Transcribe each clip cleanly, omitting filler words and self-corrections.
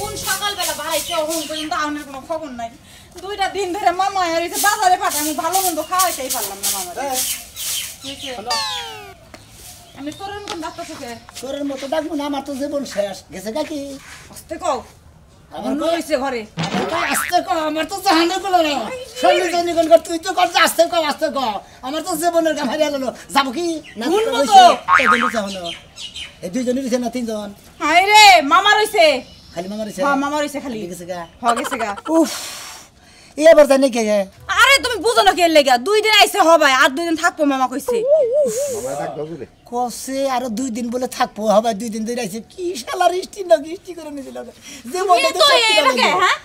কোন সকালবেলা বাড়াইছে এখন পর্যন্ত আমার কোনো খবর নাই। 2টা দিন ধরে মামা এসে বাজারে পাঠা, আমি ভালো মন্দ খাওয়াইতেই পারলাম না মামা। আমি তোরের মতন ডাক্তার থেকে তোরের মতো ডাকবো না, আমার তো জীবন শেষ গেছে কাকি। আস্তে কও, আমার হইছে ঘরে। আস্তে কও, আমার তো জাহানে গেলো না। শরীর জনি কোন কর, তুই তো কর আস্তে কও, আস্তে কও। আমার তো জীবনের কাম হারিয়ে গেল। যাব কি না কইছে এই দিন হলো। এই দুইজনই দিছে না তিনজন? হাই রে মামা রইছে। খালি মামা রইছে? হ্যাঁ মামা রইছে খালি। গেছে গা? হ্যাঁ গেছে গা। উফ, এবার জানি কে গে? আরে তুমি বুঝো না কি লাগা, 2 দিন আইছে হবাই, আর 2 দিন থাকবো মামা কইছে। মামা ডাকবো রে। কসে আর 2 দিন বলে থাকবো হবে, 2 দিন ধরে আইছে। কি শালার ইষ্টি না ইষ্টি করে নিছিল যে মনে তো এলাকে। হ্যাঁ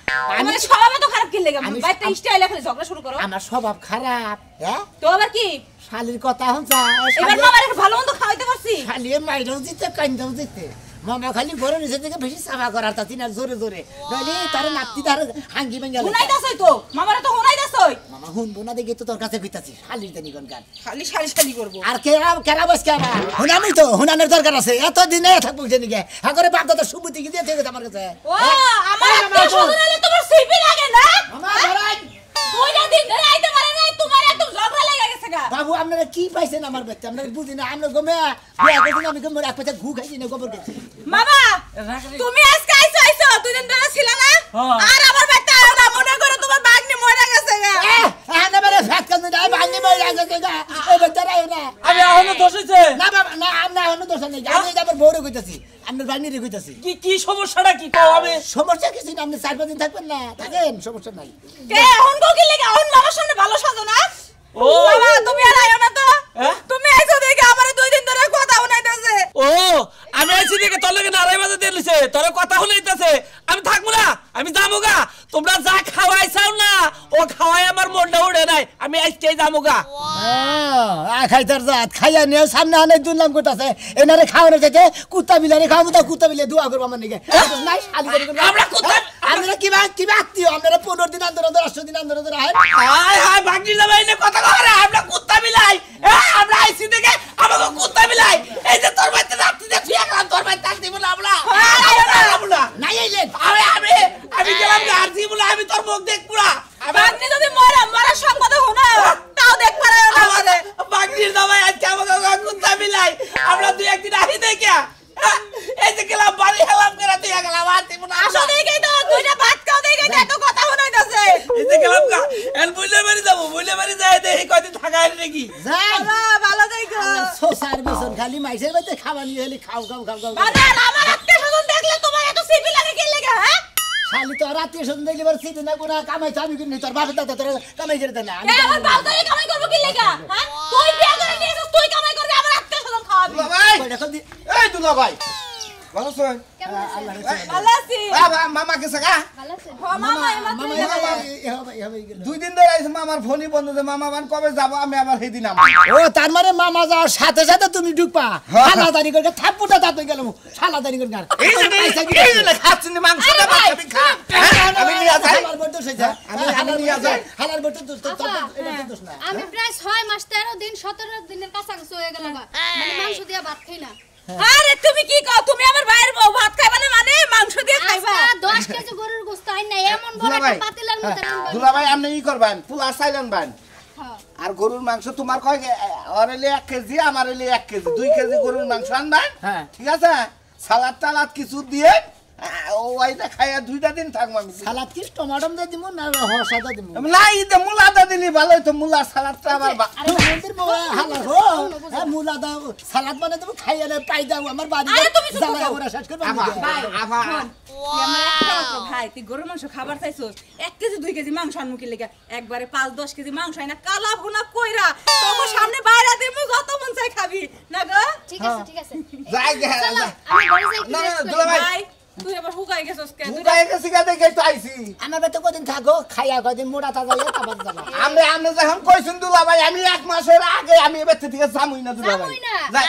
মানে স্বভাব তো খারাপ কি লাগা, বাইতে স্টাইলে খালি ঝগড়া শুরু করো। আমার স্বভাব খারাপ। হ্যাঁ তো আবার কি শালির কথা হনছা? এবার মামারে ভালো মন্দ খাওয়াইতে পারছি। খালি মাইরাও জিতে কান্দাও জিতে। মামা খালি ঘরে নিচে থেকে বেশি সাফা করার তা তিনার জোরে জোরে নইলে তার নাতি তার হাঙ্গি ভেঙে গেল। হুনাই দাসই তো মামারে তো হুনাই দাসই। মামা হুনবো না দেখে তো তোর কাছে কইতাছি শালির জানি কোন গান খালি শালি করব। আর কেরা বস কেরা হুনামি তো হুনানের দরকার আছে। এত দিনে থাকবো জানি কে আগরে বাপ দাদা সুবুতি কি দিয়ে থেকে আমার কাছে। ও আমার আত্মীয় স্বজন হলে তোমার সিপি লাগে না? মামা ধরাই 2টা দিন ধরে আইতে পারে নাই, তোমার একদম ঝগড়া লেগে গেছে গা। বাবু আপনারা কি পাইছেন আমার বাচ্চা? আপনারা বুঝি না। আমরা গমে বিয়া করছি, আমি গমে এক পাতা ঘু খাইছি না গোবর খেয়েছি। মামা তুমি আজকে আইছো 2 দিন ধরে ছিল না? আর আমার বাচ্চা আয় না, মনে করে তোমার বাগনি মরে গেছে গা। না বারে ফ্যাট কাজ না ভাঙি মই লাগছে গা। এই বাচ্চারা আয় না। আমি এখনো দোষ হইছে না বাবা না, আমরা এখনো দোষ নেই। আমি যাবার বউরে কইতাছি, আপনার বাগনিরে কইতাছি। কি সমস্যাটা কি কও? আমি সমস্যা কিছু না, আপনি 4-5 দিন থাকবেন না, থাকেন, সমস্যা নাই। কে এখন গো কি লাগে? এখন মামার সামনে ভালো সাজো না? ও মামা তুমি আর আইও না তো। হ্যাঁ? তুমি আইছো দেখে আমারে 2 দিন ধরে কথা শুনাইতেছে। ও আমি আইছি দেখে তোর লগে নারাই বাজে দিলিছে, তোর কথা শুনাইতেছে। আমি থাকবো না, আমি যামুগা। তোমরা যা খাওয়াইছাও না ও খাওয়াই আমার মনটা উড়ে নাই। আমি আজকেই যামুগা। খাইতার জাত খাইয়া নিয়ে সামনে আনে দুর্নাম করতেছে। এনারে খাওয়ানো চাইতে কুত্তা বিলারে খাওয়াবো, তা কুত্তা বিলে দোয়া করবো আমার নিকে। নাই শালি করে করবো। আমরা কুত্তা আপনারা কিবা আত্মীয়? আপনারা 15 দিন আন্দোলন 8 দিন আন্দোলন আহেন। হাই ভাগনি যাবাই না কথা কও রে। আমরা কুত্তা মিলাই, আমরা আইছি দেখে আমাকে কুত্তা মিলাই। এই যে তোর বাইতে রাত্রি দিয়ে ফিয়া গেলাম, তোর বাইতে থাকতে বলে আমরা নাই আইলেন আমি গেলাম আর বলে আমি তোর মুখ দেখবো না। বাগনি যদি মরার সংবাদ শোনা তাও দেখ পারে না আমারে। বাগনির দাবাই আজকে আমাকে কুত্তা মিলাই। আমরা 2-1 দিন আহি দেখে এই যে গেলাম বাড়ি হেলাম করে তুই গেলাম আর দিব না। আসো দেখেই তো 2টা ভাত খাও দেখেই তো এত কথা শুনাইতেছে। এই যে গেলাম গা এল বুইলে বাড়ি যাবো, বুইলে বাড়ি যাই দেখি কয়দিন থাকা হয় নাকি। যান ভালো দেখো। সোসার বেসন খালি মাইসের বাইতে খাওয়া নিয়ে হলে খাও বাজার আমার আত্মীয় স্বজন দেখলে তোমার এত সিপি লাগে কি লাগে? হ্যাঁ শালি তো রাত্রে শুন দেখলি বার সিটি না কোনা কামাই আমি কিনি তোর বাপের দাদা তোর কামাই করে দেন না। এ আমার বাউদারি কামাই করব কি লাগা? হ্যাঁ তুই বিয়া করে নিয়েছিস, তুই কামাই করবি, আমার আত্মীয় স্বজন খাওয়াবি। দুলা ভাই এই দুলা ভাই ভালো আছেন? ভালো আছি। মামা গেছে গা? মামা এমাত্র 2 দিন ধরে আইছে। মামার ফোনই বন্ধ যে মামা বান কবে যাব? আমি আবার সেদিন আমা। ও তার মানে মামা যাওয়ার সাথে সাথে তুমি ঢুকবা হালাদারি করে থাপ্পুটা দাঁত গেল হালাদারি করে গান এই যে খাচ্ছেন মাংসটা বাচ্চাবি খা। আমি নিয়ে যাই, হালার বড় দোষ হইছে। আমি নিয়ে যাই। হালার বড় দোষ তো এটা দোষ না। আমি প্রায় 6 মাস 13 দিন 17 দিনের কাছাকাছি হয়ে গেল মানে মাংস দিয়ে ভাত খাই না। আরে তুমি কি কও? তুমি আমার ভাইয়ের বউ, ভাত খাইবা না মানে মাংস দিয়ে খাইবা? 10 কেজি গরুর গোশত আইন না, এমন বড় একটা পাতিলার মধ্যে রান্না। দুলা ভাই আপনি ই করবেন, পোলা চাইলেন বান। হ্যাঁ আর গরুর মাংস তোমার কয় ওরলে 1 কেজি, আমার হইলে 1 কেজি, 2 কেজি গরুর মাংস আনবেন। হ্যাঁ ঠিক আছে, সালাদ টালাদ কিছু দিয়ে ও আইটা খাইয়া 2টা দিন থাকবো আমি। সালাদ কি টমেটো দিয়ে দিমু না হরসাদা দিমু? না ইতে মুলাটা দিলি ভালো হইতো। মুলা সালাদটা আমার আরে মন্দির মোড়া হালা হো হ্যাঁ মুলা দাও সালাদ বানাই দেবো খাইয়া না পাই দাও আমার বাড়ি জ্বালা ওরা শেষ করবে আফা আফা তুই আমার একটা মাত্র ভাই, তুই গরুর মাংস খাবার চাইছস, 1 কেজি 2 কেজি মাংস আনমু কি লাগা? একবারে 5-10 কেজি মাংস আইনা কালা ভুনা কইরা তোর সামনে বাইরে দিমু, যত মন চাই খাবি না গো? ঠিক আছে ঠিক আছে। যাই গে চলো আমি ঘরে যাই। না না দুলা ভাই ভাই তুই আবার হুকাই গেছস কে? মুগাই গেছি গা দেখে তো আইছি। আমার বেতে কদিন থাকো খাইয়া কদিন মোড়া তাজা লাগে তারপর যাবা। আমি যখন কইছুন দুলা ভাই আমি 1 মাসের আগে আমি এবার থেকে যামুই না দুলা ভাই। যাবই না। যাই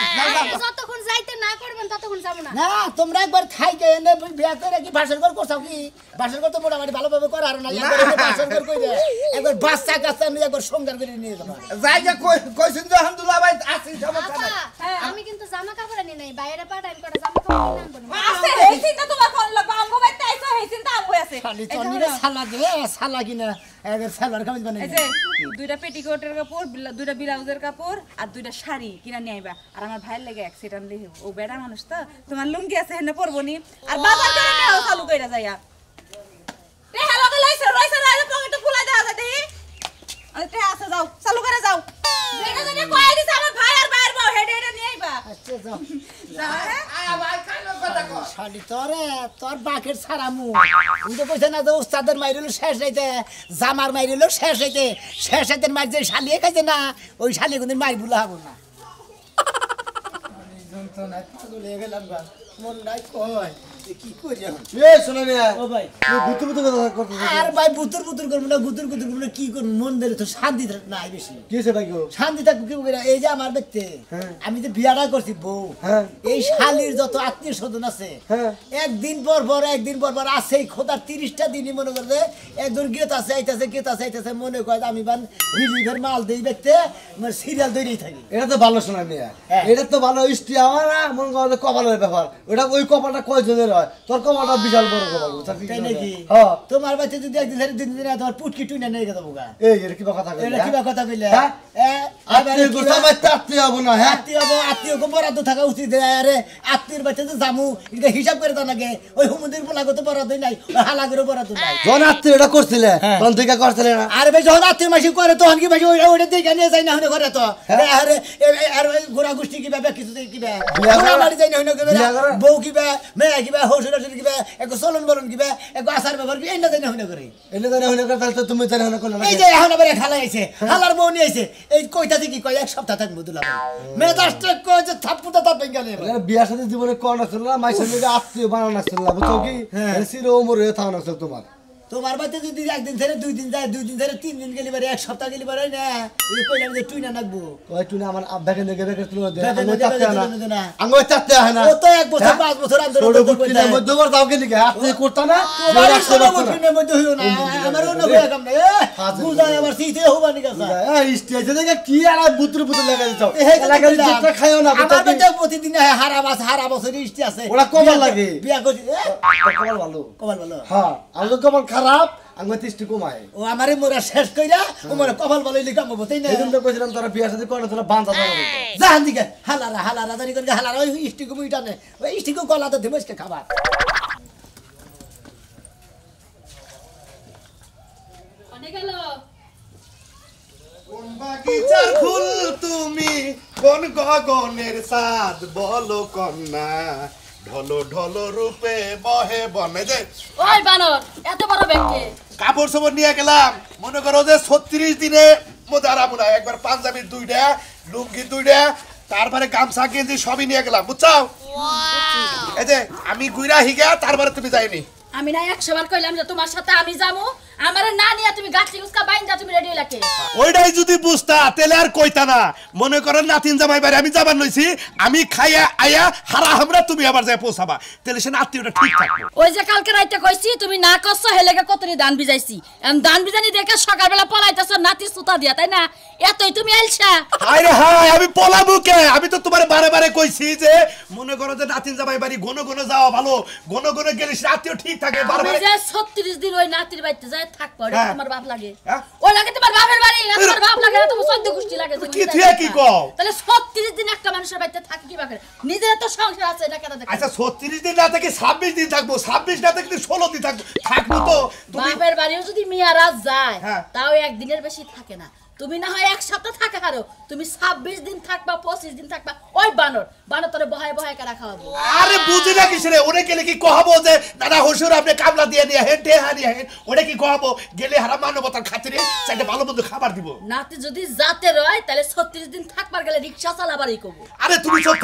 যতক্ষণ যাইতে না করবেন ততক্ষণ যাব না। না তোমরা একবার খাইকে এনে বিয়া করে কি বাসর ঘর করছাও কি? বাসর ঘর তো মোটামুটি ভালোভাবে করা আর না একবার বাসর ঘর কইরে একবার বাচ্চা কাচ্চা নিয়ে একবার সংসার করে নিয়ে যাবা। যাই গে কইছুন যখন দুলা ভাই আসি সমস্যা নাই। আমি কিন্তু জামা কাপড় আনি নাই, বাইরে পাঠাই কটা জামা কাপড় কিনে আনবো না। আছে শালি তোর নিয়ে সালা দে সালা কিনা এর সালার কামিজ বানাই এই যে দুইটা পেটিকোটের কাপড় দুইটা ব্লাউজের কাপড় আর দুইটা শাড়ি কিনা নিয়ে আইবা আর আমার ভাইয়ের লাগে অ্যাক্সিডেন্ট দিই ও বেড়া মানুষ তো তোমার লুঙ্গি আছে হেনে পরবো নি আর বাজার করে নিয়ে চালু কইরা যাইয়া তে হ্যালো লাইছে রইছে না পকেটে ফুলাই দেওয়া যায় দেই আরে তে আছে যাও চালু করে যাও যেটা যেটা কই দিছে আমার ভাই আর বাইর বউ হেডে হেডে নিয়ে আইবা আচ্ছা যাও যা হ্যাঁ আয় ভাই কালো কথা কর শালি তোর বাকের ছাড়ামু তুমি তো কইছ না যে উস্তাদের মাইরিলো শেষ হইতে জামার মাইরিলো শেষ হইতে শেষ হইতে মার যে শালিয়ে খাইছে না ওই শালি কোনদিন মাইরবুলা হবো না যন্ত্রণা পাগল হয়ে গেলাম গা মন নাই কয় কি করি এখন এই শোনা মিয়া ও ভাই তুই বুতুর বুতুর কথা করতেছিস আর ভাই বুতুর বুতুর করবো না বুতুর বুতুর করবো না কি করবো মন ধরে তো শান্তি নাই বেশি কি হয়েছে ভাই গো শান্তি থাকবো কি করে এই যে আমার দেখতে আমি যে বিয়াটা করছি বউ হ্যাঁ। এই শালির যত আত্মীয় স্বজন আছে হ্যাঁ। একদিন পর পর আছে খোদার 30টা দিনই মনে করে একজন গেত আছে আইতাছে মনে করে আমি বান রিলিভের মাল দেই দেখতে সিরিয়াল ধরেই থাকি এটা তো ভালো শোনা মিয়া হ্যাঁ। এটা তো ভালো ইষ্টি আমার না মন করে কপালের ব্যাপার ওটা ওই কপালটা কয়জনের হয় তোর কপালটা বিশাল বড় কপাল তাই নাকি হ্যাঁ তোমার বাচ্চা যদি একদিন ধরে দুদিন ধরে তোমার পুটকি টুইনা নিয়ে গেছে বোকা এই এটা কি কথা কইলা এটা কিবা কথা কইলে হ্যাঁ? আত্মীয় গোষ্ঠী আমার আত্মীয় হবো না হ্যাঁ আত্মীয় বরাদ্দ থাকা উচিত আরে আত্মীয়র বাচ্চা তো জামু এটা হিসাব করে তো নাকি ওই হুমুদের পোলা কত বরাদ্দ নাই ওই হালাগেরও বরাদ্দ নাই যখন আত্মীয় এটা করছিলে হ্যাঁ। তখন থেকে করছিলে না আর ভাই যখন আত্মীয় মাসি করে তখন কি ভাই ওইটা দেখে নিয়ে যায় না হলে করে তো আরে আর গোড়া গোষ্ঠী কিবা কিছু কিবা বিয়া করা- বাড়ি যাই না হলে বিয়া করা- বউ কিবা মেয়ে কিবা হসুর হসুর কিবা একটু চলন বলন কিবা একটু আচার ব্যবহার কিবা এটা যাই না হলে করে এনে জানে হইলে কথা তো তুমি জানে হইলে করলে না এই যে এখন আবার খালা আইছে হালার বউ নিয়ে আইছে এই কইতা থেকে কয় এক সপ্তাহ থাকবো দুলা মেজাজটা কয় যে থাপ্পুটা তাপ গেলে এরা বিয়ার সাথে জীবনে কর না ছিল না মাইসের মধ্যে আত্মীয় বানানো ছিল না বুঝছো কি হ্যাঁ। চির ওমর হয়ে থাকা ছিল তোমার তোমার বাড়িতে যদি একদিন ধরে 2 দিন যায় 2 দিন ধরে 3 দিন গেলি বারে এক সপ্তাহ গেলি বারে না এই কইলাম যে তুই না নাকবো ওই তুই আমার আব্বাকে দেখে দেখে তুলে দে দেখে আমি দেখে চাচ্ছে দেখে না দেখে না। আমি চাচ্ছে না ও তো 1 বছর 5 বছর আন্দোলন ছোট বুটকিনের মধ্যে করে দাও কে লিখে আত্মীয় করতা না তোমার ছোট বুটকিনের মধ্যে হইও না আমার অন্য কই কাম নাই বুঝাই আবার সিতে হবানি কাছে এই স্টেজে দেখে কি আর বুতুর বুতুর লাগা দিছো এই এলাকার যেটা খায়ও না আমার বেটা প্রতিদিন হারা বছর ইষ্টি আছে ওরা কমাল লাগে। বিয়া করছি কপাল ভালো কমাল ভালো হ্যাঁ আমি তো কপাল খারাপ আমি তিষ্টি কমাই ও আমারে মোরা শেষ কইরা ও মোরা কপাল ভালো লিখা মব তাই না এই জন্য কইছিলাম তোরা বিয়ার সাথে করে তোরা বাঁধা যাবে জাহান দিকে হালারা জানি করে হালারা ওই ইষ্টি কো মিটা নে ওই ইষ্টি কো গলা তো দেবসকে খাবার অনেক গেল কোন বাগিচার ফুল তুমি কোন গগনের সাদ বলো কন্যা ঢলো ঢলো রূপে বহে বনে যে ওই বানর এত বড় ব্যাংকে কাপড় চোপড় নিয়ে গেলাম মনে করো যে 36 দিনে মধ্যে আরাম না একবার পাঞ্জাবির 2টা লুঙ্গি 2টা তারপরে গামছা গেঞ্জি সবই নিয়ে গেলাম বুঝছো এই যে আমি গুইরা হিগা তারপরে তুমি যাইনি আমি না 100 বার কইলাম যে তোমার সাথে আমি যাবো আমারে না নিয়া তুমি গাছি উস্কা বাইন্দা তুমি রেডি লাগে ওইটাই যদি বুঝতা তাহলে আর কইতা না মনে করেন নাতিন জামাই বাড়ি আমি যাবার লইছি আমি খাইয়া আয়া হারা হামরা তুমি আবার যাই পৌঁছাবা তাহলে সে আত্মীয়টা ঠিক থাকবে ওই যে কালকে রাইতে কইছি তুমি না করছো হেলেগে কতরি দান বিজাইছি এম দান বিজানি দেখে সকালবেলা পলাইতেছো নাতি সুতা দিয়া তাই না এতই তুমি আইলছা আরে হাই আমি পলাবো কে আমি তো তোমার বারে বারে কইছি যে মনে করো যে নাতিন জামাই বাড়ি ঘন ঘন যাওয়া ভালো ঘন ঘন গেলে সে আত্মীয় ঠিক থাকে আমি বারবার যে 36 দিন ওই নাতির বাড়িতে যাই থাকবো এটা হ্যাঁ। তোমার বাপ লাগে হ্যাঁ? ওই লাগে তোমার বাপের বাড়ি না তোমার বাপ লাগে না তোমার সদ্য গোষ্ঠী লাগে তুমি কি যাই থিয়া কি থাকবা। কও? তাহলে 36 দিন একটা মানুষের বাড়িতে থাকি কি বাকে নিজের তো সংসার আছে এটা কেন দেখো আচ্ছা 36 দিন না থেকে 26 দিন থাকবো 26 না থেকে 16 দিন থাকবো থাকবো তো তুমি বাপের বাড়িও যদি মিয়ারা যায় হ্যাঁ। তাও একদিনের বেশি থাকে না তুমি না হয় এক সপ্তাহ থাকে হারো তুমি 26 দিন থাকবা 25 দিন থাকবা ওই বানর তোরে বহায় বহায় কারা খাওয়াবো আরে বুঝি না কিসরে ওরে গেলে কি কহাবো যে দাদা হসুর আপনি কামলা দিয়ে নিয়ে হেন টেহা নিয়ে হেন ওরে কি কহাবো গেলে হারা মানবতার খাতিরে চাইতে ভালো মন্দ খাবার দিব নাতি যদি যাতে রয় তাহলে 36 দিন থাকবার গেলে রিকশা চালাবারই করব আরে তুমি সব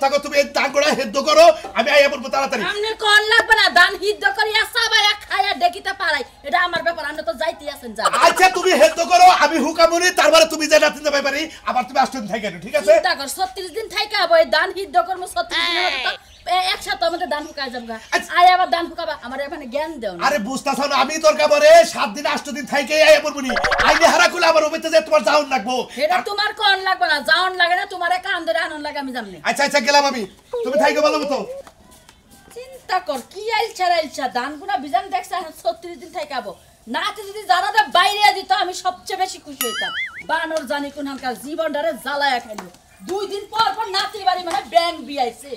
থাকো তুমি এই দান করে হেদ্দ করো আমি আইয়া বলবো তাড়াতাড়ি আমনে কোন লাগবে না দান হিদ্দ করিয়া সাবায়া খায়া দেখিতে পারাই এটা আমার ব্যাপার আমরা তো যাইতে আছেন যা আচ্ছা তুমি হেদ্দ করো আমি হুকামুনি তারপরে তুমি যে নাতিন যাবে পারি আবার তুমি আসতে থাকি ঠিক আছে চিন্তা কর 36 দিন থাইকা হবো এই দান হিদ্দ করব 36 দিনের মধ্যে তো একসাথে আমাদের দান হুকায় যাবগা আয় আবার দান হুকাবা আমার এখানে জ্ঞান দেও না আরে বুঝতাছ না আমি তোর কাবরে 7 দিন 8 দিন থাইকে আইয়া বলবনি আইলে হারা কুলা আবার ওইতে যে তোমার যাওন লাগবো এটা তোমার কোন লাগবে না যাওন লাগে না তোমার কান ধরে আনন লাগে আমি জানি আচ্ছা গেলাম আমি তুমি থাইকে ভালো মতো চিন্তা চিন্তা কর কি আইলছা দানগুনা বিজান দেখছ 36 দিন থাকাবো নাতে যদি জানাতে বাইরে দিত আমি সবচেয়ে বেশি খুশি হইতাম বানর জানি কোন হালকার জীবনটারে জ্বালায়া খাইলো 2 দিন পর পর নাতির বাড়ি মানে ব্যাংক বিয়াইছে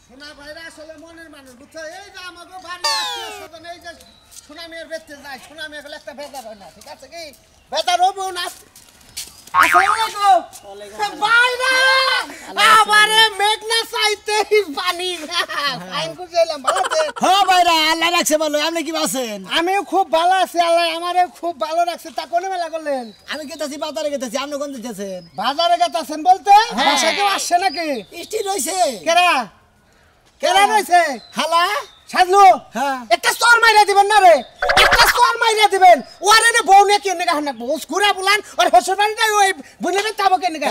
সোনা ভাইরা আসলে মনের মানুষ বুঝছো এই যে আমাকে বাড়ি আত্মীয় স্বজন এই যে সোনা মেয়ের বেচতে যায় সোনা মেয়ে গেলে একটা বেজার হয় না ঠিক আছে কি বেজার হবো না আমিও খুব ভালো আছি আল্লাহ আমারে খুব ভালো রাখছে তা কোন মেলা করলেন আমি গেতেছি বাজারে গেতেছি আপনি কোন দিতেছেন বাজারে গেতাছেন বলতে বাসা কেউ আসছে নাকি ইষ্টি রইছে কেরা কেরা রয়েছে হালা সাজলু হ্যাঁ। একটা স্টোর মাইরা দিবেন না রে একটা স্টোর মাইরা দিবেন ওরে নে বউ নে কেন গা হানা বউ ঘুরা বুলান আর হসর বাড়িটা ওই বুনেবে তাবো কেন গা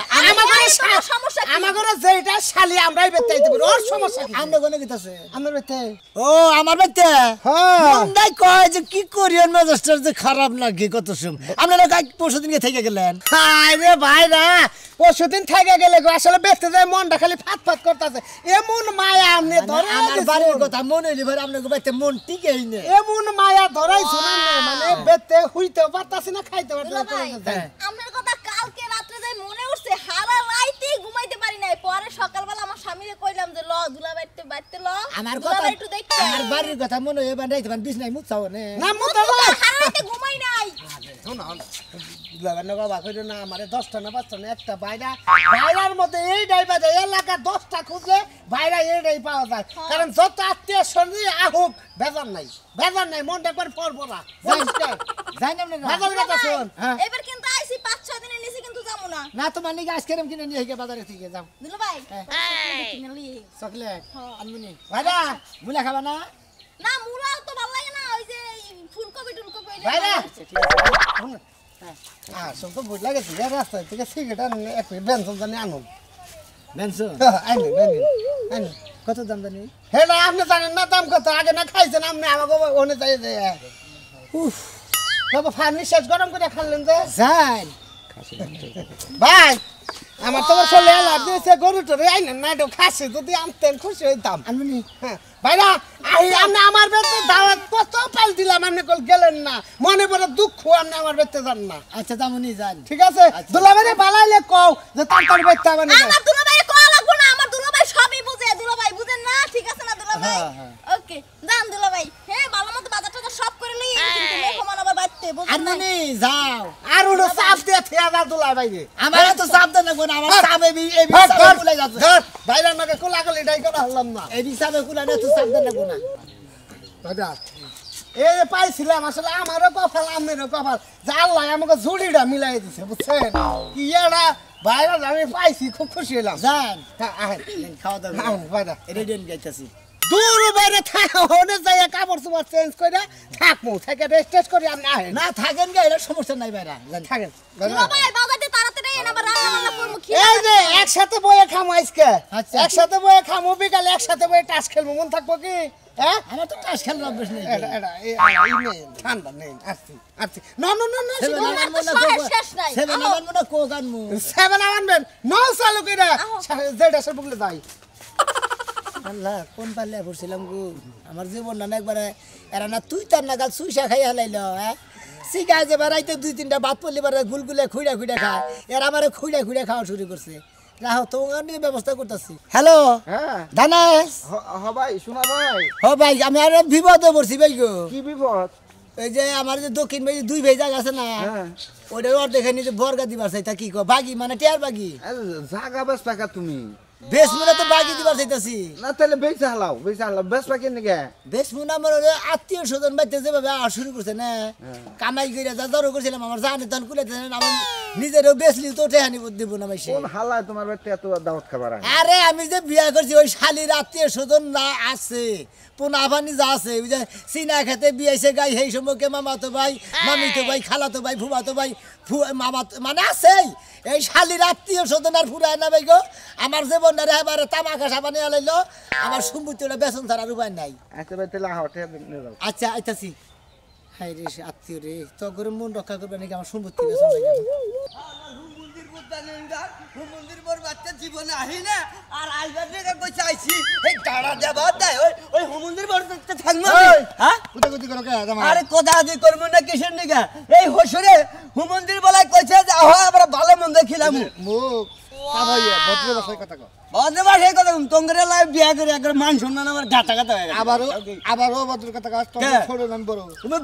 আমাগরে যেটা শালি আমরাই বেতাই দেব ওর সমস্যা কি আপনি কোন দিতেছে আমার বেতে ও আমার বেতে হ্যাঁ মন্দাই কয় যে কি করিয়ন মেজাজটার যে খারাপ লাগে কত সুম আপনারা কাল পরশুদিন থেকে গেলেন হায় রে ভাইরা পরশুদিন থেকে গেলে গো আসলে বেতে যায় মনটা খালি ফাট ফাট করতেছে এমন মায়া আমনে ধরে আমার বাড়ির কথা মনে হইলে ভাই আপনাকে বাইতে মন টিকেই না এমন মায়া ধরাই শুনুন না মানে বেতে হইতে পারতাছি না খাইতে পারতাছি না আমার কথা কালকে রাতে যাই মনে উঠছে সারা রাইতে ঘুমাইতে পারি নাই পরে সকালবেলা আমার স্বামীরে কইলাম যে ল দুলাবাইতে বাইতে ল আমার কথা দুলাবাই একটু দেখতে আমার বাড়ির কথা মনে হয় বানাইতে পারেন বিছনায় মুছাও না না মুতো না সারা রাতে ঘুমাই নাই শোনো লাগানো বাবা কইলো না আমারে 10টা না 5টা না একটা বাইরা বাইরার মধ্যে এই ডাইবা যায় এলাকা 10টা খুঁজলে বাইরা এইটাই পাওয়া যায় কারণ যত আত্মীয় সন্ধি আহুক বেজার নাই মনটা করে পড়বো না যাই না বেজার কথা শোন এবার কিন্তু আইছি 5-6 দিনের নিচে কিন্তু যাবো না না তোমার নাকি আইসক্রিম কিনে নিয়ে গিয়ে বাজারে থেকে যাও দুলাভাই কিনে লিয়ে চকলেট আনমনি ভাইরা মুলা খাবা না না মুলা তো ভালো লাগে না ওই যে ফুলকপি টুলকপি বাইরা সব তো বুঝ লাগে রাস্তা থেকে সিগারেট আনুন এক বেনসন জানি আনুন বেনসন আইন কত দাম জানি হেডা আপনি জানেন না দাম কত আগে না খাইছেন আপনি আমাকে ওনে চাই যে উফ বাবা ফার্নিচার গরম করে খাইলেন যে যাই ভাই আমার তোমার চলে এলাম দিয়েছে গরু টরে আইনেন না এটা খাসি যদি আনতেন খুশি হইতাম আনমনি হ্যাঁ ভাইরা আপনি আমার বেতে দাওয়াত কত পাল দিলাম আপনি কল গেলেন না মনে পড়ে দুঃখ আপনি আমার বেতে যান না আচ্ছা দামনি যান ঠিক আছে দুলাভাইরে বালাইলে কও যে তার বেতে মানে আমার দুলাভাই কল লাগবো না আমার দুলাভাই সবই বুঝে দুলাভাই বুঝেন না ঠিক আছে না দুলাভাই ওকে যান দুলাভাই হ্যাঁ ভালো মতো বাজারটা তো সব করে লই কিন্তু মেহমান আবার বাইতে বুঝেন না আনমনি যাও আর ওটা চাপ দিয়ে থিয়া দা দুলাভাইরে আমার তো চাপ দেন না কোন আমার চাপ এই চাপে কুলাই যাচ্ছে ভাইরা নাকি কোলাকুলি ডাই করা হলাম না এই চাপে কুলাই না তো চাপ দেন না কোন দাদা এই যে পাইছিলাম আসলে আমারও কপাল আমেরও কপাল যে আল্লাহ আমাকে জুড়িটা মিলাই দিছে বুঝছেন কি এটা বাইরে আমি পাইছি খুব খুশি হলাম যান খাওয়া দাওয়া বাইরে রেডি গাইতাছি দূর বাইরে থাকা যাই কাপড় চোপড় চেঞ্জ করে থাকবো থেকে রেস্ট করে আপনি আহেন না থাকেন গা এটা সমস্যা নাই বাইরা থাকেন দুলাভাই বাজারটা তাড়াতাড়ি এনে আবার রান্না বান্না করব কি এই যে একসাথে বয়ে খামো আজকে আচ্ছা। একসাথে বয়ে খামো বিকালে একসাথে বয়ে টাস খেলবো মন থাকবো কি হ্যাঁ আমার তো টাস খেলার অভ্যাস নেই ঠান্ডা নেই আসছি না না না না সেভেন আমার মনে কোক আনমু সেভেন আনবেন নৌ চালু করে যেটা সব বলে যাই আল্লাহ কোন পাল্লে পড়ছিলাম গো আমার জীবন না একবারে এরা না তুই তার নাগাল সুইসা খাই হালাইল হ্যাঁ শিখা যে বেড়াইতে 2-3টা ভাত পড়লে বারে গুলগুলে খুঁড়া খায় এরা আমারে খুঁড়া খাওয়া শুরু করছে রাহো তোমার নিয়ে ব্যবস্থা করতেছি হ্যালো হ্যাঁ দানেশ ভাই শোনা ভাই ও ভাই আমি আর বিপদে পড়ছি ভাই গো কি বিপদ ওই যে আমার যে দক্ষিণ ভাই 2 ভাই জায়গা আছে না ওটা ওর দেখে নিজে বর্গা দিবার চাইতা কি কো বাগি মানে টিয়ার বাগি জাগা বেশ টাকা তুমি বেশ মনে তো বাগি দিবার চাইতাছি না তাহলে বেঁচে হালাও বেশ পাকি নাকি বেশ মনে আমার আত্মীয় স্বজন বাড়িতে যেভাবে আর শুরু করছে না কামাই করে যা জড়ো করছিলাম আমার জানে তখন কুলাইতে আমার নিজেরও বেচলি তো টেহানি দিব না ভাই কোন হালায় তোমার বাড়িতে এত দাওয়াত খাবার আরে আমি যে বিয়া করছি ওই শালির আত্মীয় স্বজন না আছে পোনাভানি যা আছে ওই যে চিনা খেতে বিয়াইছে গাই সেই সময়কে মামাতো ভাই মামিতো ভাই খালাতো ভাই ফুমাতো ভাই মামা মানে আছে এই শালির আত্মীয় স্বজন আর ফুরায় না ভাই গো আমার যে বন্ধারে এবারে তামাকা সাবানি আলাইলো আমার সম্পত্তিটা বেতন ছাড়ার উপায় নাই আচ্ছা ভাই তাহলে হাওয়াতে আচ্ছা আইতাছি হাই রে আত্মীয় রে তো করে মন রক্ষা করবে নাকি আমার সম্পত্তি বেতন লাগে জানেন গান হুমন্দির বড় বাচ্চা জীবনে আহি না আর আইবার থেকে কই চাইছি এই টাড়া দেবা দেয় ওই হুমন্দির বড় বাচ্চা থাকবে হ্যাঁ কুতাকুতি করো কে জামাই আরে কথা দি করব না কিসের নিগা এই হসরে হুমন্দির বলাই কইছে যে আমরা ভালো মন্দ খিলাম মুখ কা ভাইয়া ভদ্র ভাষায় কথা কও বদবা সেই কথা তোমরে লাই বিয়া করে একবার মান সম্মান আমার গাটা গাটা হয়ে গেছে আবারও ভদ্র কথা কও তুমি ছোট নাম বড় তুমি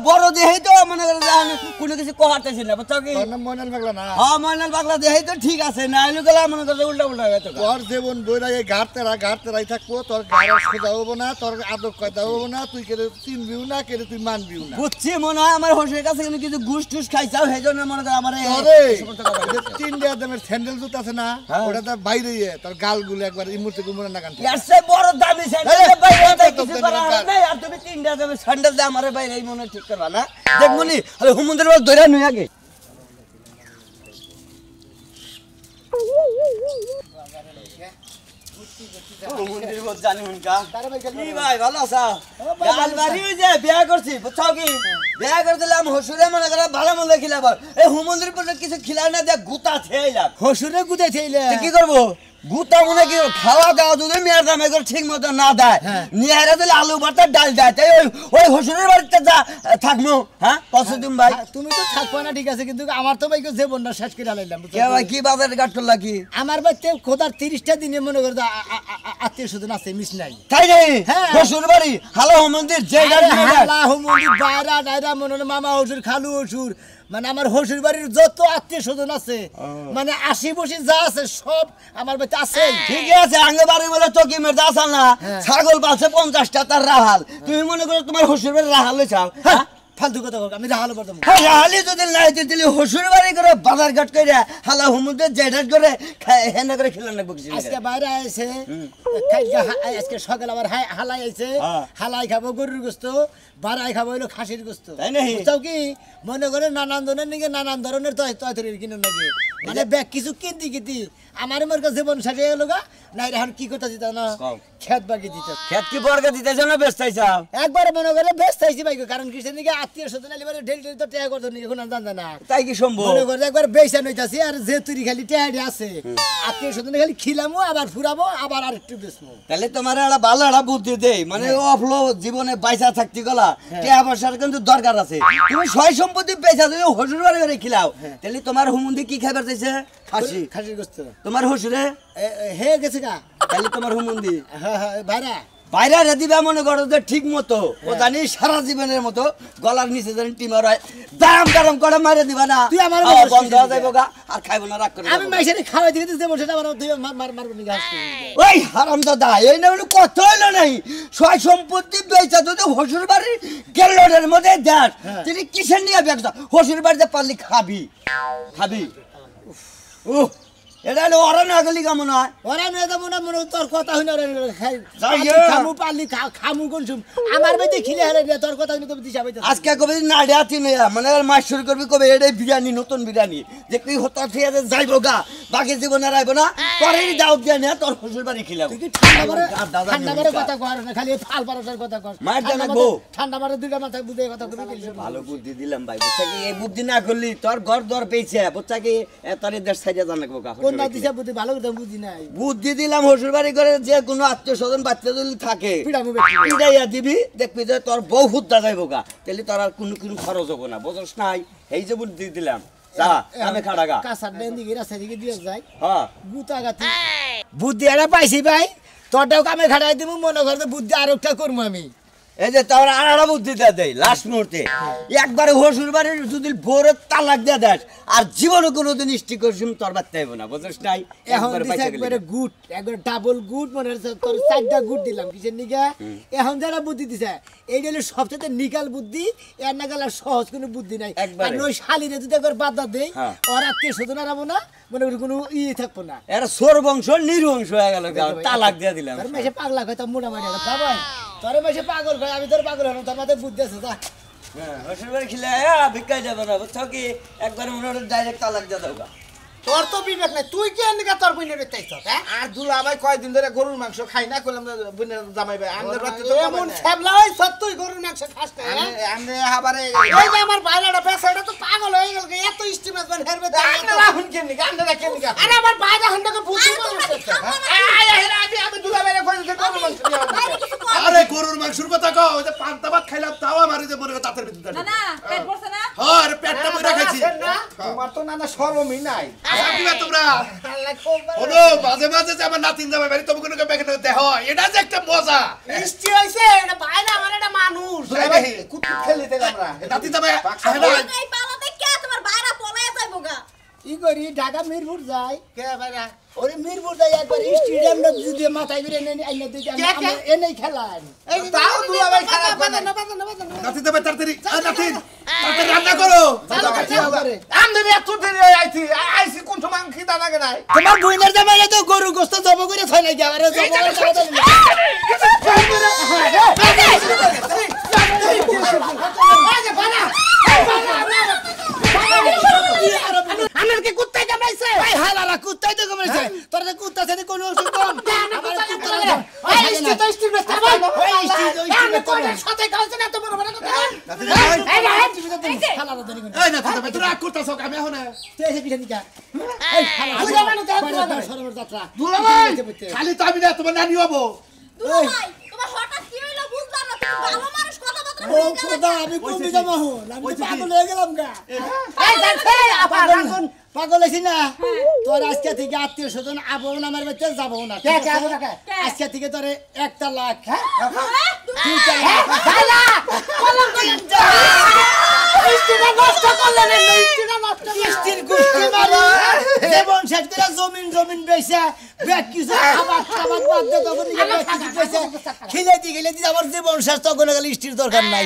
বড় দেহেই তো মনে করে যে আমি কোনো কিছু কহাতেছি না বুঝছো কি তোর নাম ময়নাল পাগলা না হ্যাঁ ময়নাল পাগলা দেহেই তো ঠিক আছে না এলো গেলা মনে করে উল্টা হয়ে গেছে তোর জীবন বইরা এই ঘাটতেরাই থাকবো তোর গাড়ি সোজা হবো না তোর আদব কায়দা হবো না তুই কেড়ে চিনবিও না কেড়ে তুই মানবিও না বুঝছি মনে হয় আমার হোসের কাছে কিছু ঘুষ টুস খাইছাও সেই জন্য মনে করে আমার তিন দামের স্যান্ডেল জুতা আছে না ওটা তো বাইরে তোর গালগুলো একবার ইমুতে গুমরা না কানতে এর চেয়ে বড় দামি স্যান্ডেল বাইরে কিছু করা নাই আর তুমি তিনটা দামের স্যান্ডেল দে আমারে বাইরে এই মনে ঠিক করবা না দেখমনি আরে হুমন্দির বল ধরে নই আগে হুমন্দির বল জানি হুনকা কি ভাই ভালো আছো গাল বাড়ি যে বিয়া করছি বুঝছো কি বিয়া করে দিলাম হসুরে মনে করে ভালো মন্দ খিলাব এই হুমন্দির বল কিছু খিলাই না দে গুতা থেইলাম হসুরে গুদে থেইলে কি করবো গুতা মনে কি খাওয়া দাওয়া যদি মেয়ের দামে করে ঠিক মতো না দেয় নিয়ে দিলে আলু ভর্তা ডাল দেয় তাই ওই হসুরের বাড়িতে যা থাকবো হ্যাঁ পছন্দ ভাই তুমি তো থাকবো না ঠিক আছে কিন্তু আমার তো ভাই জীবনটা শেষ করে লাইলাম কে ভাই কি বাজারে কাট করলা কি আমার বাড়িতে খোদার 30টা দিনে মনে করে আত্মীয় স্বজন আছে মিস নাই তাই নেই হসুর বাড়ি হালো মন্দির যে হালা মন্দির বাইরা ডাইরা মনে হলো মামা হসুর খালু হসুর মানে আমার হসুর বাড়ির যত আত্মীয় স্বজন আছে মানে আশি বসি যা আছে সব আমার বাড়িতে আছে ঠিক আছে আঙ্গে বাড়ি বলে তো কি মেয়েটা আসাল না ছাগল পালছে 50টা তার রাহাল তুমি মনে করো তোমার হসুর বাড়ি রাহাল চাও হ্যাঁ ফালতু কথা বল আমি রাহাল বলতাম রাহালি যদি নাই দিলি হসুর বাড়ি করে বাজার ঘাট করে হালা হুমুদের জেডাস করে হেনা করে খেলা লাগবে কিছু আজকে বাইরে আইছে আজকে সকাল আবার হালাই আইছে হালাই খাবো গরুর গোস্ত বাড়াই খাবো হইলো খাসির গোস্ত তাই নাকি বুঝছাও কি মনে করে নানান ধরনের নাকি নানান ধরনের তয়তরির কিনুন নাকি মানে ব্যাগ কিছু কিনতি আমার মোর কাছে জীবন শেষ হয়ে গেল গা নাই এখন কি করতে দিত না খেত বাকি দিত খেত কি বর্গা দিতেছ না বেচতাইছা একবারে মনে করে ব্যস্ত আইছি ভাই কারণ কিসের নাকি আত্মীয় স্বজন আলিবারে ঢেল ঢেল তো টেয়া করতো নাকি এখন জানতা না তাই কি সম্ভব মনে করে একবার বেচা নইতাছি আর যে তুই খালি টেয়াডি আছে আত্মীয় স্বজন খালি খিলামো আবার ফুরাবো আবার আর একটু বেচবো তাহলে তোমার একটা ভালো একটা বুদ্ধি দেই মানে অফলো জীবনে পয়সা থাকতে গলা টাকা পয়সার কিন্তু দরকার আছে তুমি সয় সম্পত্তি পয়সা তুমি হসুর বাড়ি করে খিলাও তাহলে তোমার হুমুন্দি কি খাবার চাইছে খাসির গোস্ত তোমার হসুরে হে গেছে গা তাহলে তোমার হুমুন্দি হ্যাঁ ভাইরা বাইরে দিবা মনে করো যে ঠিক মতো ও জানি সারা জীবনের মতো গলার নিচে জানি টিমার হয় দাম করে মারে দিবা না তুই আমার বন্ধ হয়ে যাইব গা আর খাইব না রাগ করে আমি মাইশারে খাওয়াই দিতে দেব সেটা আমার তুই মারবো নি গাছ ওই হারামজাদা এই না কত হইলো নাই সয় সম্পত্তি বেচা যদি হসুর বাড়ির গেলোডের মধ্যে দেখ তুই কিসের নিয়ে ব্যবসা হসুর বাড়িতে পারলি খাবি এটা হলো ওরা না গেলি কেমন হয় ওরা নয় তো মনে মনে তোর কথা হইনা খামু পারলি খামু কোনসুম আমার বাড়িতে খিলে হেলে তোর কথা হইনা তো দিশা পাইতে আজকে কবে না ডাতি নয়া মানে মাছ শুরু করবি কবে এটাই বিরিয়ানি নতুন বিরিয়ানি যে তুই হতা থেকে যাইবো গা বাকি জীবনে আর আইবো না পরেরই দাওয়াত দিয়ে না তোর শ্বশুর বাড়ি খিলাম তুই কি ঠান্ডা মারে কথা কর না খালি ফাল পারাটার কথা কর মার জানাবো ঠান্ডা মারে দুইটা মাথা বুঝে কথা কবি ভালো বুদ্ধি দিলাম ভাই বুঝছা কি এই বুদ্ধি না করলি তোর ঘর দর পেয়েছে বুঝছা কি তোর দেশ সাইডে জানাবো গা কোন না দিশা বুদ্ধি ভালো করে বুঝি নাই বুদ্ধি দিলাম শ্বশুর বাড়ি করে যে কোনো আত্মীয় স্বজন বাচ্চা যদি থাকে পিড়াইয়া দিবি দেখবি যে তোর বউ হুদ্দা যাইবো গা তাহলে তোর আর কোনো খরচ হবো না বুঝছ নাই এই যে বুদ্ধি দিলাম যা আমি খাড়া গা কাঁচার ডান দিকে রাস্তা দিকে দিয়ে যায় হ্যাঁ গুতা গাতি বুদ্ধি এটা পাইছি ভাই তোরটাও কামে খাড়াই দিব মনে করতে বুদ্ধি আর একটা করবো আমি এই যে তোর আর বুদ্ধি দিয়ে দেয় লাস্ট মুহূর্তে একবারে হসুর বাড়ির যদি ভোরে তালাক দিয়ে দেয় আর জীবনে কোনোদিন স্টিক করছিম তোর বাচ্চা হইব না বুঝছ নাই এখন একবারে গুড একবারে ডাবল গুড মনে হচ্ছে তোর 4টা গুড দিলাম কিসের নিগা এখন যারা বুদ্ধি দিছে এইটা হলো সবচেয়ে নিকাল বুদ্ধি এর নাগাল আর সহজ কোনো বুদ্ধি নাই আর ওই শালিরে যদি একবার বাধা দেই ওর আত্মীয় স্বজন আর না মনে করি কোনো থাকবো না এরা সোর বংশ নির্বংশ হয়ে গেল তালাক দিয়ে দিলাম তোর মেশে পাগলা কয় তা মোটামুটি একটা ভাই তোর মেশে পাগল কয় আমি তোর পাগল হলাম তোর মাথায় বুদ্ধি আছে যা হসুর বাড়ি খিলে ভিক্ষাই যাবে না বুঝছো কি একবার মনে হলো ডাইরেক্ট তালাক দিয়ে দাও তোর তো বিবেক নাই তুই কি এনে তোর বোনের চাইছ হ্যাঁ আর দুলাভাই কয়দিন ধরে গরুর মাংস খাই না কইলাম বোনের জামাই ভাই আমাদের রাতে তো এমন ছ্যাবলা হই সত্যই গরুর মাংস খাস না আমি আবারে এই যে আমার বাইলাটা পেছাটা তো পাগল হয়ে গেল এত স্টিমাস বান হেরবে আপনারা হুন কেন আপনারা কেন আরে আমার বাইলা হন্ডকে বুঝি বলছে আমি দুলাভাইরে কই যে গরুর মাংস আরে গরুর মাংসের কথা কও ওই যে পান্তা ভাত খাইলাম তাও আমার এই যে মনে দাঁতের ভিতরে না না পেট ভরছে না হ্যাঁ আরে পেটটা পুরা খাইছি তোমার তো নানা শরমই নাই আচ্ছা তোমরা ওনো মাঝে মাঝে যে আমার নাতিন জামাই বাড়ি তোমাকে কোনো ব্যাগ দেহ এটা যে একটা মজা মিষ্টি হইছে এটা বাইলা আমার এটা মানুষ কুত্তু খেলিতে আমরা নাতিন জামাই এই পালাতে কে তোমার বাইরা পলায় যাইবো গা কি করি ঢাকা মিরপুর যাই কে বাইলা ওরে মিরপুর যাই একবার স্টেডিয়াম না যদি মাথায় করে এনে আইনা দিতে আমি এনেই খেলাই এই তাও দুলাভাই খারাপ করে না নাতিন জামাই তাড়াতাড়ি নাতিন তাড়াতাড়ি রান্না করো আমি এত দেরি আইছি আইছি কোন সময় খিদা লাগে নাই তোমার বইনের জামাই তো গরু গোস্ত জব করে ছয় নাই আরে জব আমার কি কুত্তাই কামড়াইছে ভাই হালালা কুত্তাই তো কামড়াইছে তোর যে কুত্তা সাথে কোনো ওষুধ কম আমার কুত্তা এই স্টিল বেস্ট ভাই ওই স্টিল আমি কোটার সাথে খাওয়াছে না তোমার বড় কথা নাতিন জামাই হালালা ধরে কোন এই নাতিন জামাই তোরা করতাছ আমি এখন তেছে পিঠা নিকা এই হালালা সরবর যাত্রা দুলাভাই খালি তো আমি না তোমার নানি হবো দুলাভাই তোমার হঠাৎ কি হইলো বুঝলাম না তুমি ভালো মানুষ কথা বলতে ও খোদা আমি কোন জামা হল আমি তো পাগল হয়ে গেলাম গা এই দেখছে আপা রাখুন পাগল হইছি না তোর আজকে থেকে আত্মীয় স্বজন আবো না আমার বাচ্চা যাবো না কে কে আবো না কে আজকে থেকে তোরে 1 লাখ হ্যাঁ বাইলা কলম কলম স্টিলটা নষ্ট করলে না স্টিলটা নষ্ট স্টিল গুষ্টি মারি জীবন শেষ করে জমিন বেচা ব্যাগ কিছু আবার বাদ দে তখন ব্যাগ কিছু বেচা খিলে দি আমার জীবন শেষ তখন গেলে স্টিল দরকার নাই